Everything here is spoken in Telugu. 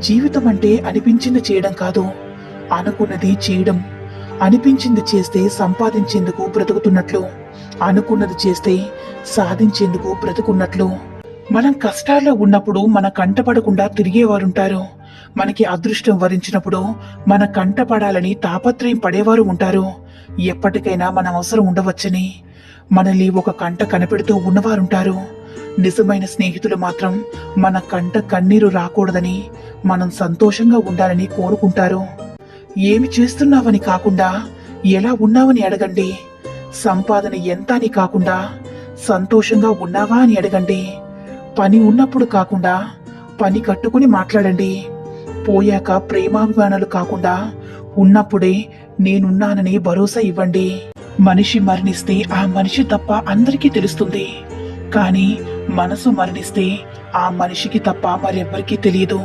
జీవితం అంటే అనిపించింది చేయడం కాదు, అనుకున్నది చేయడం. అనిపించింది చేస్తే సంపాదించేందుకు బ్రతుకుతున్నట్లు, అనుకున్నది చేస్తే సాధించేందుకు బ్రతుకున్నట్లు. మనం కష్టాల్లో ఉన్నప్పుడు మన కంటపడకుండా తిరిగేవారుంటారు. మనకి అదృష్టం వరించినప్పుడు మన కంటపడాలని తాపత్రయం పడేవారు ఉంటారు. ఎప్పటికైనా మన అవసరం ఉండవచ్చని మనల్ని ఒక కంట కనిపెడుతూ ఉన్నవారుంటారు. నిజమైన స్నేహితులు మాత్రం మన కంట కన్నీరు రాకూడదని, మనం సంతోషంగా ఉండాలని కోరుకుంటారు. ఏమి చేస్తున్నావని కాకుండా ఎలా ఉన్నావని అడగండి. సంపాదన ఎంత అని కాకుండా సంతోషంగా ఉన్నావా అని అడగండి. పని ఉన్నప్పుడు కాకుండా పని కట్టుకుని మాట్లాడండి. పోయాక ప్రేమాభిమానాలు కాకుండా ఉన్నప్పుడే నేనున్నానని భరోసా ఇవ్వండి. మనిషి మరణిస్తే ఆ మనిషి తప్ప అందరికీ తెలుస్తుంది, కానీ మనసు మరణిస్తే ఆ మనిషికి తప్ప మరెవ్వరికీ తెలియదు.